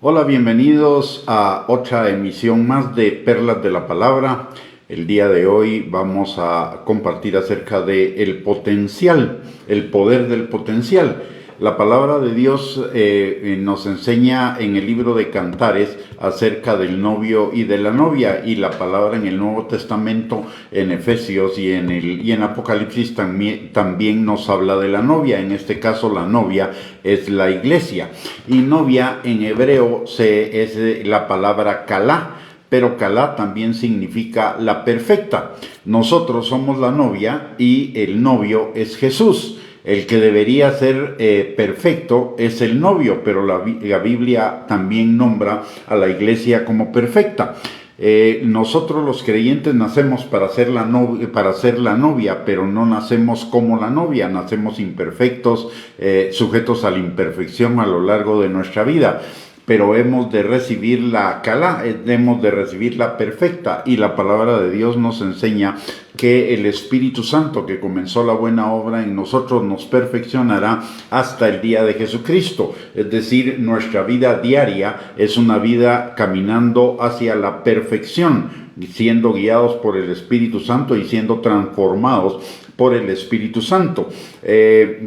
Hola, bienvenidos a otra emisión más de Perlas de la Palabra. El día de hoy vamos a compartir acerca de el potencial, el poder del potencial. La palabra de Dios nos enseña en el libro de Cantares acerca del novio y de la novia, y la palabra en el Nuevo Testamento, en Efesios y en Apocalipsis también nos habla de la novia. En este caso la novia es la iglesia, y novia en hebreo es la palabra kalá. Pero kalá también significa la perfecta. Nosotros somos la novia y el novio es Jesús. El que debería ser perfecto es el novio, pero la Biblia también nombra a la iglesia como perfecta. Nosotros los creyentes nacemos para ser la novia, pero no nacemos como la novia. Nacemos imperfectos, sujetos a la imperfección a lo largo de nuestra vida. Pero hemos de recibir la kalá, hemos de recibir la perfecta, y la palabra de Dios nos enseña que el Espíritu Santo que comenzó la buena obra en nosotros nos perfeccionará hasta el día de Jesucristo. Es decir, nuestra vida diaria es una vida caminando hacia la perfección, siendo guiados por el Espíritu Santo y siendo transformados por el Espíritu Santo.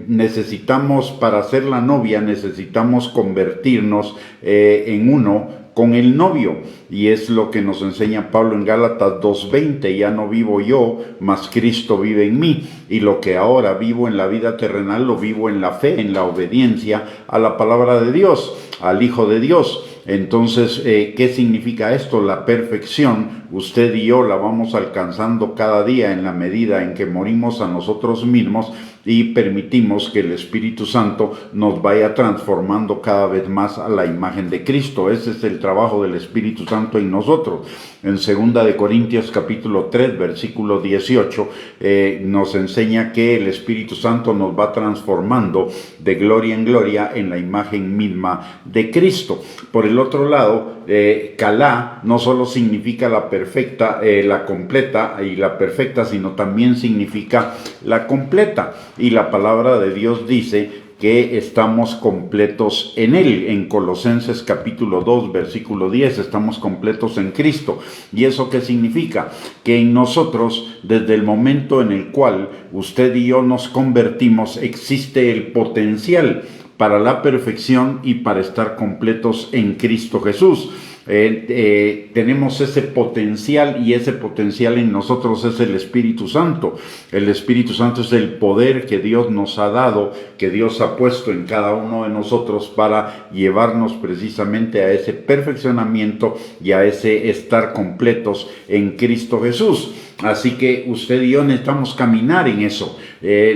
Necesitamos, para ser la novia, necesitamos convertirnos en uno con el novio, y es lo que nos enseña Pablo en Gálatas 2:20: ya no vivo yo, mas Cristo vive en mí, y lo que ahora vivo en la vida terrenal lo vivo en la fe, en la obediencia a la palabra de Dios, al Hijo de Dios. Entonces, ¿qué significa esto? La perfección, usted y yo la vamos alcanzando cada día en la medida en que morimos a nosotros mismos y permitimos que el Espíritu Santo nos vaya transformando cada vez más a la imagen de Cristo. Ese es el trabajo del Espíritu Santo en nosotros. En 2 de Corintios capítulo 3, versículo 18, nos enseña que el Espíritu Santo nos va transformando de gloria en gloria en la imagen misma de Cristo. Por el otro lado, kalá no solo significa la perfecta, la completa y la perfecta, sino también significa la completa. Y la palabra de Dios dice que estamos completos en Él. En Colosenses capítulo 2, versículo 10, estamos completos en Cristo. ¿Y eso qué significa? Que en nosotros, desde el momento en el cual usted y yo nos convertimos, existe el potencial para la perfección y para estar completos en Cristo Jesús. Tenemos ese potencial, y ese potencial en nosotros es el Espíritu Santo. El Espíritu Santo es el poder que Dios nos ha dado, que Dios ha puesto en cada uno de nosotros para llevarnos precisamente a ese perfeccionamiento y a ese estar completos en Cristo Jesús. Así que usted y yo necesitamos caminar en eso.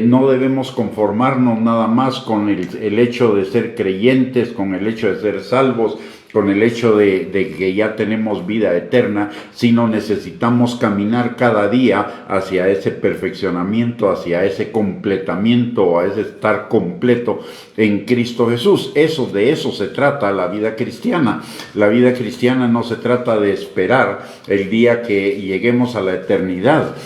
No debemos conformarnos nada más con el hecho de ser creyentes, con el hecho de ser salvos, con el hecho de que ya tenemos vida eterna, sino necesitamos caminar cada día hacia ese perfeccionamiento, hacia ese completamiento, a ese estar completo en Cristo Jesús. De eso se trata la vida cristiana. La vida cristiana no se trata de esperar el día que lleguemos a la eternidad.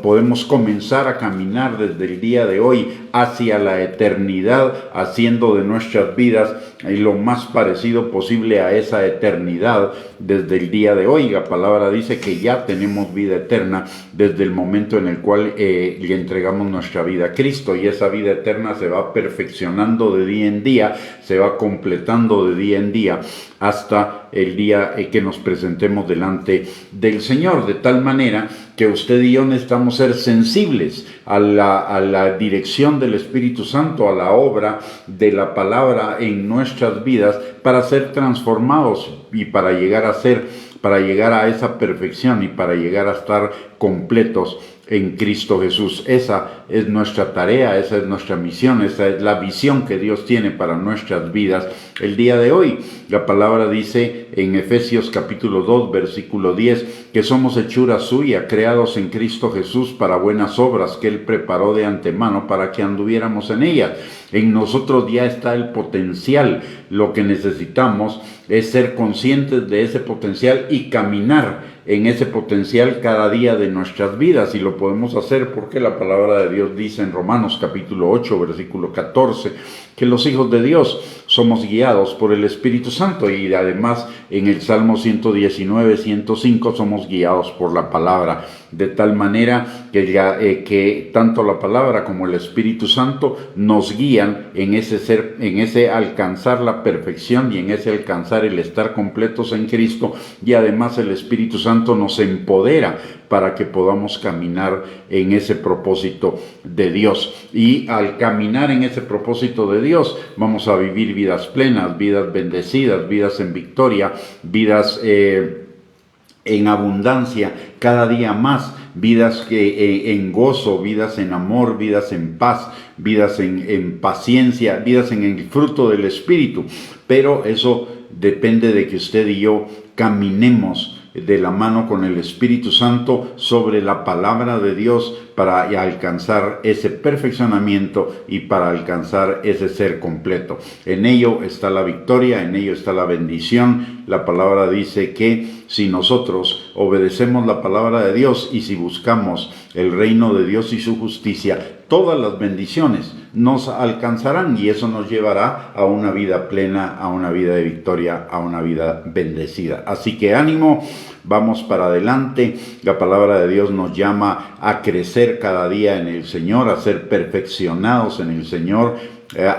Podemos comenzar a caminar desde el día de hoy hacia la eternidad, haciendo de nuestras vidas lo más parecido posible a esa eternidad desde el día de hoy. La palabra dice que ya tenemos vida eterna desde el momento en el cual le entregamos nuestra vida a Cristo, y esa vida eterna se va perfeccionando de día en día, se va completando de día en día hasta el día que nos presentemos delante del Señor, de tal manera que usted y yo necesitamos ser sensibles a la dirección del Espíritu Santo, a la obra de la palabra en nuestras vidas, para ser transformados y para llegar a esa perfección y para llegar a estar completos en Cristo Jesús. Esa es nuestra tarea, esa es nuestra misión, esa es la visión que Dios tiene para nuestras vidas el día de hoy. La palabra dice en Efesios capítulo 2, versículo 10, que somos hechura suya, creados en Cristo Jesús para buenas obras que Él preparó de antemano para que anduviéramos en ellas. En nosotros ya está el potencial. Lo que necesitamos es ser conscientes de ese potencial y caminar en ese potencial cada día de nuestras vidas, y lo podemos hacer porque la palabra de Dios dice en Romanos capítulo 8, versículo 14, que los hijos de Dios somos guiados por el Espíritu Santo, y además en el Salmo 119, 105 somos guiados por la palabra, de tal manera que tanto la palabra como el Espíritu Santo nos guían en ese alcanzar la perfección y en ese alcanzar el estar completos en Cristo, y además el Espíritu Santo nos empodera para que podamos caminar en ese propósito de Dios. Y al caminar en ese propósito de Dios, vamos a vivir vidas plenas, vidas bendecidas, vidas en victoria, vidas en abundancia, cada día más, vidas en gozo, vidas en amor, vidas en paz, vidas en paciencia, vidas en el fruto del Espíritu. Pero eso depende de que usted y yo caminemos de la mano con el Espíritu Santo sobre la palabra de Dios para alcanzar ese perfeccionamiento y para alcanzar ese ser completo. En ello está la victoria, en ello está la bendición. La palabra dice que si nosotros obedecemos la palabra de Dios y si buscamos el reino de Dios y su justicia, todas las bendiciones nos alcanzarán, y eso nos llevará a una vida plena, a una vida de victoria, a una vida bendecida. Así que ánimo, vamos para adelante. La palabra de Dios nos llama a crecer cada día en el Señor, a ser perfeccionados en el Señor,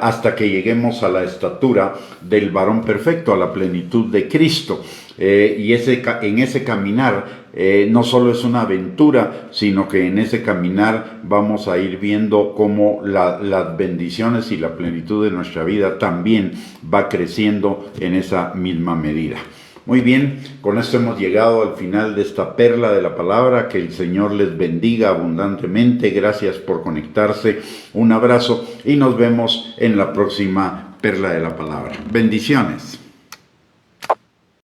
hasta que lleguemos a la estatura del varón perfecto, a la plenitud de Cristo. Y en ese caminar no solo es una aventura, sino que en ese caminar vamos a ir viendo cómo las bendiciones y la plenitud de nuestra vida también va creciendo en esa misma medida. Muy bien, con esto hemos llegado al final de esta perla de la palabra. Que el Señor les bendiga abundantemente. Gracias por conectarse. Un abrazo y nos vemos en la próxima perla de la palabra. Bendiciones.